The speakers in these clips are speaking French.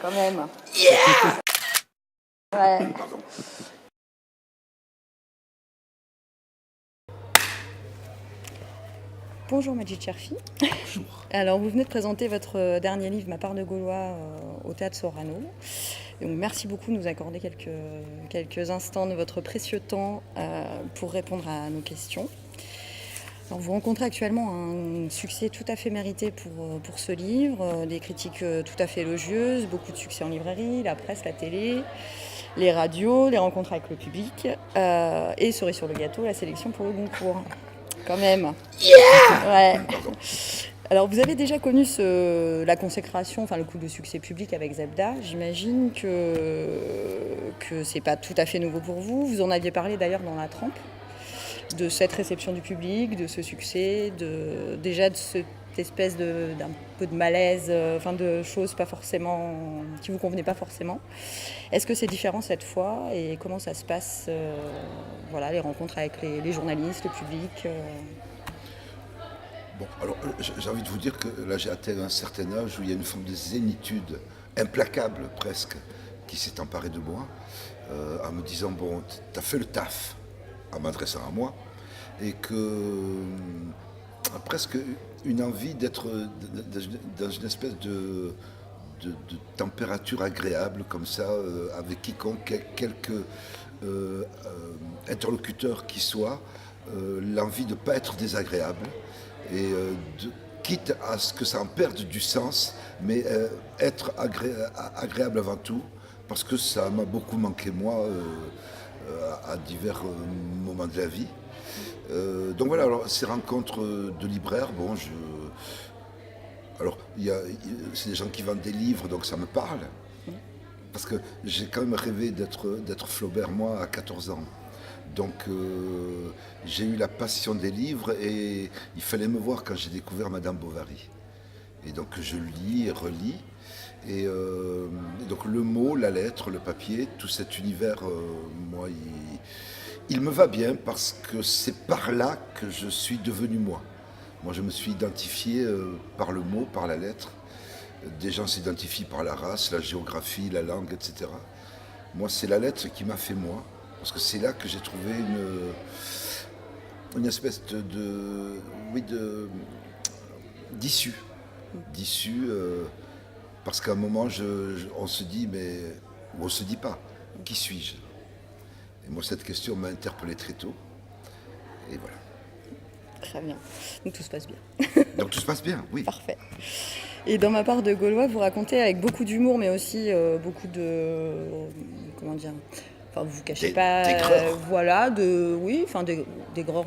Quand même. Yeah. Ouais. Bonjour Majid Cherfi. Bonjour. Alors vous venez de présenter votre dernier livre, Ma part de Gaulois, au Théâtre Sorano. Donc, merci beaucoup de nous accorder quelques instants de votre précieux temps pour répondre à nos questions. Alors, vous rencontrez actuellement un succès tout à fait mérité pour ce livre, des critiques tout à fait élogieuses, beaucoup de succès en librairie, la presse, la télé, les radios, les rencontres avec le public et cerise sur le gâteau, la sélection pour le Goncourt. Quand même. Yeah. Ouais. Alors, vous avez déjà connu la consécration, enfin le coup de succès public avec Zebda. J'imagine que c'est pas tout à fait nouveau pour vous. Vous en aviez parlé d'ailleurs dans La Trempe, de cette réception du public, de ce succès, déjà de cette espèce d'un peu de malaise, de choses pas forcément qui vous convenaient pas forcément. Est-ce que c'est différent cette fois et comment ça se passe, les rencontres avec les journalistes, le public Bon, alors j'ai envie de vous dire que là j'ai atteint un certain âge où il y a une forme de zénitude implacable presque qui s'est emparée de moi en me disant bon, t'as fait le taf, en m'adressant à moi, et que presque une envie d'être dans une espèce de température agréable comme ça, avec quiconque, quelque interlocuteur qui soit, l'envie de ne pas être désagréable et quitte à ce que ça en perde du sens, mais être agréable avant tout, parce que ça m'a beaucoup manqué moi à divers moments de la vie. Donc voilà, alors ces rencontres de libraires, bon, alors c'est des gens qui vendent des livres, donc ça me parle, parce que j'ai quand même rêvé d'être Flaubert moi à 14 ans. Donc j'ai eu la passion des livres et il fallait me voir quand j'ai découvert Madame Bovary. Et donc je lis et relis. Et donc le mot, la lettre, le papier, tout cet univers, moi, il me va bien parce que c'est par là que je suis devenu moi. Moi, je me suis identifié par le mot, par la lettre. Des gens s'identifient par la race, la géographie, la langue, etc. Moi, c'est la lettre qui m'a fait moi. Parce que c'est là que j'ai trouvé une espèce d'issue. Parce qu'à un moment, on se dit, ou on se dit pas, qui suis-je? Et moi, cette question m'a interpellé très tôt. Et voilà. Très bien. Donc tout se passe bien. Donc tout se passe bien, oui. Parfait. Et dans Ma part de Gaulois, vous racontez avec beaucoup d'humour, mais aussi beaucoup de... Comment dire? Enfin, vous ne cachez pas... d'aigreur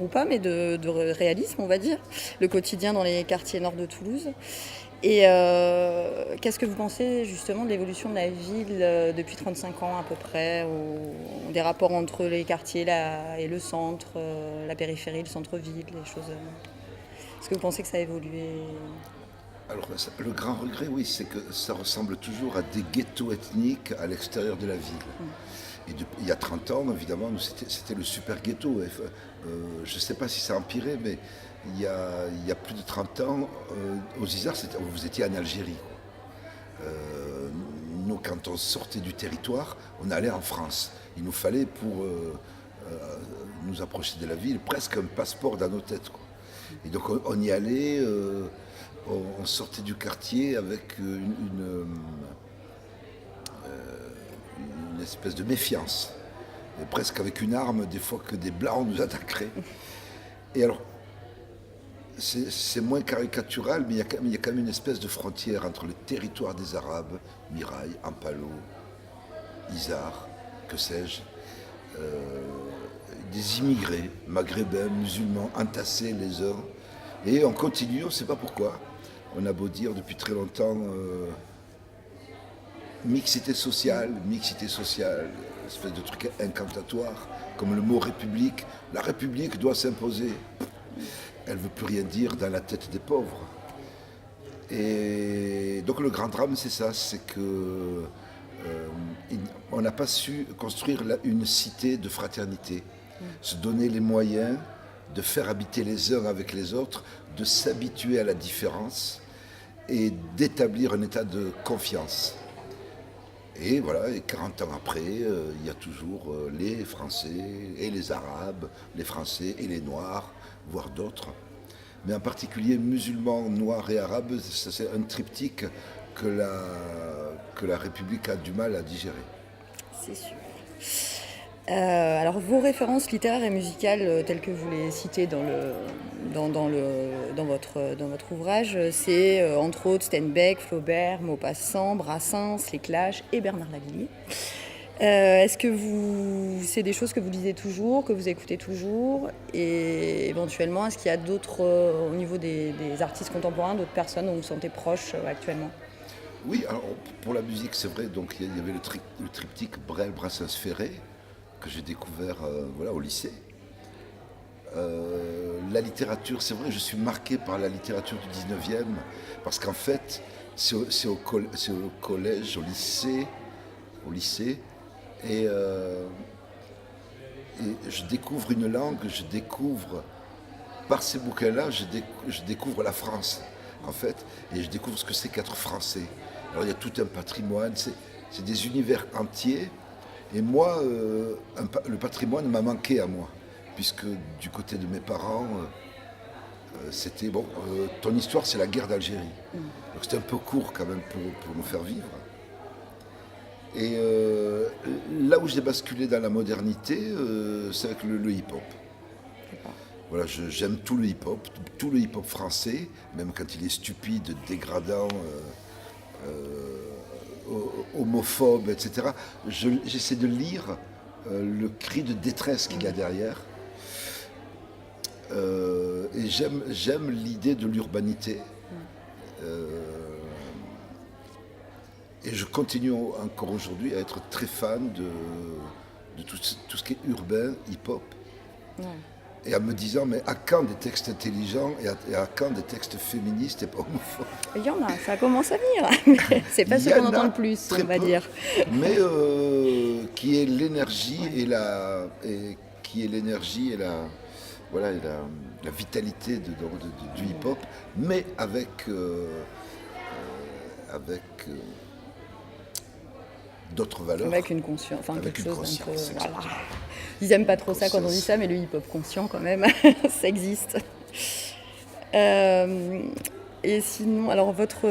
ou pas, mais de réalisme, on va dire. Le quotidien dans les quartiers nord de Toulouse. Et qu'est-ce que vous pensez justement de l'évolution de la ville depuis 35 ans à peu près, des rapports entre les quartiers et le centre, la périphérie, le centre-ville, les choses... Est-ce que vous pensez que ça a évolué? Alors, le grand regret, oui, c'est que ça ressemble toujours à des ghettos ethniques à l'extérieur de la ville. Et il y a 30 ans, évidemment, c'était le super ghetto. Je ne sais pas si ça a empiré, mais il y a plus de 30 ans, aux Isards, vous étiez en Algérie. Nous, quand on sortait du territoire, on allait en France. Il nous fallait, pour nous approcher de la ville, presque un passeport dans nos têtes, quoi. Et donc on y allait, on sortait du quartier avec une espèce de méfiance, et presque avec une arme, des fois que des blancs nous attaqueraient. Et alors, c'est moins caricatural, mais il y a quand même une espèce de frontière entre le territoire des Arabes, Mirail, Ampalo, Isard, que sais-je, des immigrés, maghrébins, musulmans, entassés les uns. Et on continue, on ne sait pas pourquoi. On a beau dire depuis très longtemps mixité sociale, espèce de truc incantatoire, comme le mot république. La république doit s'imposer. Elle ne veut plus rien dire dans la tête des pauvres. Et donc le grand drame, c'est ça, c'est que on n'a pas su construire une cité de fraternité, se donner les moyens de faire habiter les uns avec les autres, de s'habituer à la différence et d'établir un état de confiance. Et voilà, et 40 ans après, il y a toujours les Français et les Arabes, les Français et les Noirs, voire d'autres. Mais en particulier musulmans, noirs et arabes, c'est un triptyque que la République a du mal à digérer. C'est sûr. Alors vos références littéraires et musicales telles que vous les citez dans votre ouvrage, c'est entre autres Steinbeck, Flaubert, Maupassant, Brassens, Les Clash et Bernard Lavilliers. Est-ce que c'est des choses que vous lisez toujours, que vous écoutez toujours, et éventuellement est-ce qu'il y a d'autres au niveau des artistes contemporains, d'autres personnes dont vous vous sentez proche actuellement? Oui, alors pour la musique, c'est vrai, donc il y avait le triptyque Brel, Brassens, Ferré, que j'ai découvert voilà, au lycée. La littérature, c'est vrai, je suis marqué par la littérature du 19e, parce qu'en fait, c'est au collège, au lycée, et, euh, et je découvre une langue, par ces bouquins-là, je découvre la France, en fait, et je découvre ce que c'est qu'être français. Alors il y a tout un patrimoine, c'est des univers entiers, et moi, le patrimoine m'a manqué à moi, puisque du côté de mes parents, c'était, bon, ton histoire c'est la guerre d'Algérie. Donc c'était un peu court quand même pour nous faire vivre. Et là où j'ai basculé dans la modernité, c'est avec le hip-hop. Voilà, j'aime tout le hip-hop français, même quand il est stupide, dégradant, homophobe, etc. J'essaie de lire le cri de détresse qu'il y a derrière. Et j'aime l'idée de l'urbanité. Et je continue encore aujourd'hui à être très fan de tout ce qui est urbain, hip-hop. Ouais. Et en me disant, mais à quand des textes intelligents et à quand des textes féministes et pas homophobes? Il y en a, ça commence à venir, mais c'est pas ce qu'on entend le plus, on va dire. Mais qui est l'énergie voilà, la vitalité du hip-hop, mais avec d'autres valeurs. Avec une conscience, enfin avec quelque une chose d'un peu. Voilà. Ils aiment pas trop ça quand on dit ça, mais le hip-hop conscient quand même, ça existe. Et sinon, alors votre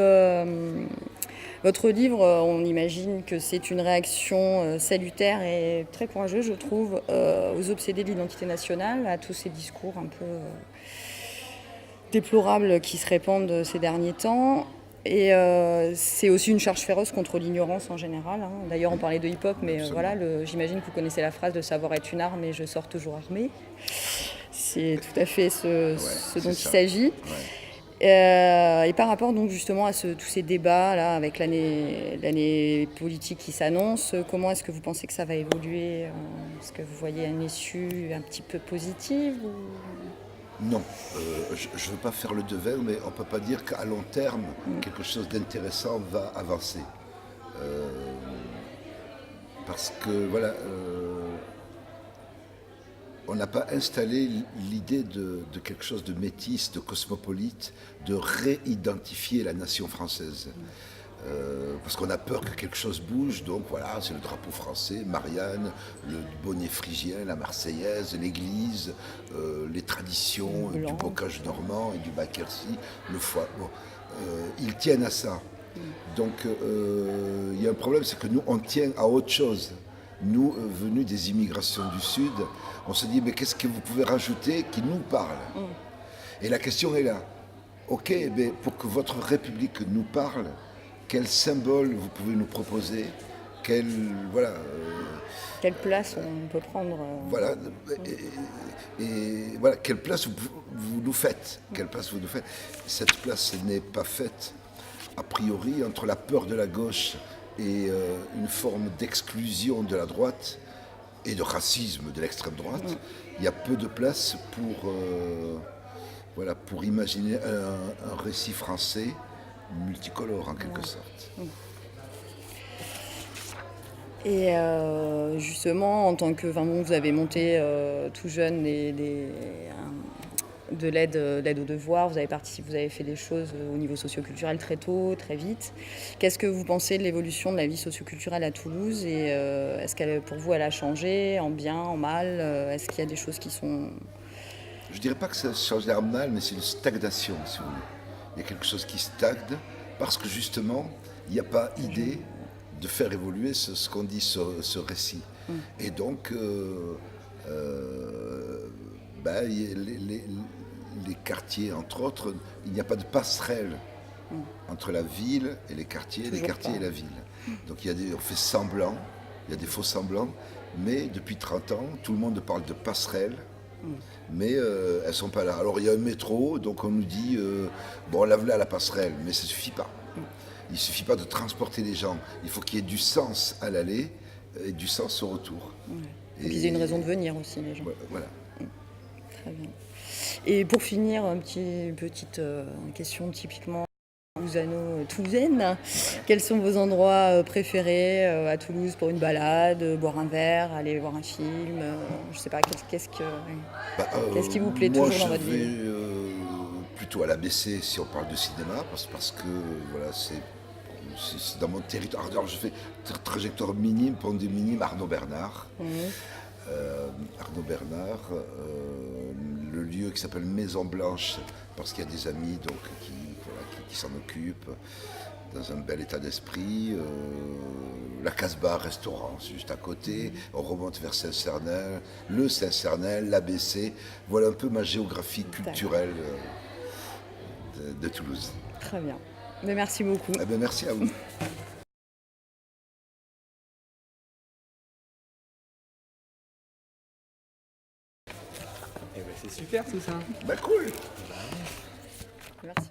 livre, on imagine que c'est une réaction salutaire et très courageuse, je trouve, aux obsédés de l'identité nationale, à tous ces discours un peu déplorables qui se répandent ces derniers temps. Et c'est aussi une charge féroce contre l'ignorance en général. Hein. D'ailleurs, on parlait de hip-hop, mais voilà, j'imagine que vous connaissez la phrase « Le savoir est une arme et je sors toujours armé ». C'est tout à fait ce dont il s'agit. Ouais. Et par rapport donc justement à tous ces débats là, avec l'année politique qui s'annonce, comment est-ce que vous pensez que ça va évoluer? Est-ce que vous voyez une issue un petit peu positive ou... Non, je ne veux pas faire le devin, mais on ne peut pas dire qu'à long terme, quelque chose d'intéressant va avancer. Parce que, voilà, on n'a pas installé l'idée de quelque chose de métis, de cosmopolite, de réidentifier la nation française. Parce qu'on a peur que quelque chose bouge, donc voilà, c'est le drapeau français, Marianne, le bonnet phrygien, la Marseillaise, l'église, les traditions du bocage normand et du Baquercy, le foie. Bon, ils tiennent à ça. Donc il y a un problème, c'est que nous, on tient à autre chose. Nous, venus des immigrations du Sud, on se dit, mais qu'est-ce que vous pouvez rajouter qui nous parle? Et la question est là. Ok, mais pour que votre République nous parle, quel symbole vous pouvez nous proposer? Quelle place on peut prendre? Voilà, et voilà, quelle place vous nous faites? Quelle place vous nous faites? Cette place n'est pas faite, a priori, entre la peur de la gauche et une forme d'exclusion de la droite et de racisme de l'extrême droite. Il y a peu de place pour imaginer un récit français multicolore en quelque sorte. Et justement, en tant que, vous avez monté tout jeune de l'aide aux devoirs, vous avez fait des choses au niveau socioculturel très tôt, très vite. Qu'est-ce que vous pensez de l'évolution de la vie socioculturelle à Toulouse et est-ce qu'elle, pour vous, elle a changé en bien, en mal? Est-ce qu'il y a des choses qui sont... Je dirais pas que ça change l'air mal, mais c'est une stagnation, si vous voulez. Il y a quelque chose qui stagne parce que justement, il n'y a pas idée de faire évoluer ce qu'on dit, ce récit. Et donc, les quartiers, entre autres, il n'y a pas de passerelle entre la ville et les quartiers et la ville. Donc on fait semblant, il y a des faux semblants, mais depuis 30 ans, tout le monde parle de passerelle, mais elles ne sont pas là. Alors il y a un métro, donc on nous dit, bon, lave-la à la passerelle, mais ça ne suffit pas. Il ne suffit pas de transporter les gens, il faut qu'il y ait du sens à l'aller et du sens au retour. Donc ils aient une raison de venir aussi, les gens. Voilà. Très bien. Et pour finir, petite question typiquement toulousaine. Quels sont vos endroits préférés à Toulouse pour une balade, boire un verre, aller voir un film? Je sais pas, qu'est-ce qui vous plaît toujours dans votre ville? Moi, je vais plutôt à l'ABC si on parle de cinéma, parce que voilà, c'est dans mon territoire. Alors, je fais trajectoire minime, pendule minime, Arnaud Bernard. Arnaud Bernard, le lieu qui s'appelle Maison Blanche, parce qu'il y a des amis donc, qui s'en occupent, dans un bel état d'esprit. La Casbah, restaurant, c'est juste à côté. On remonte vers Saint-Cernel, le Saint-Cernel, l'ABC. Voilà un peu ma géographie culturelle de Toulouse. Très bien. Mais merci beaucoup. Eh bien, merci à vous. Eh ben, c'est super tout ça. Bah cool. Merci.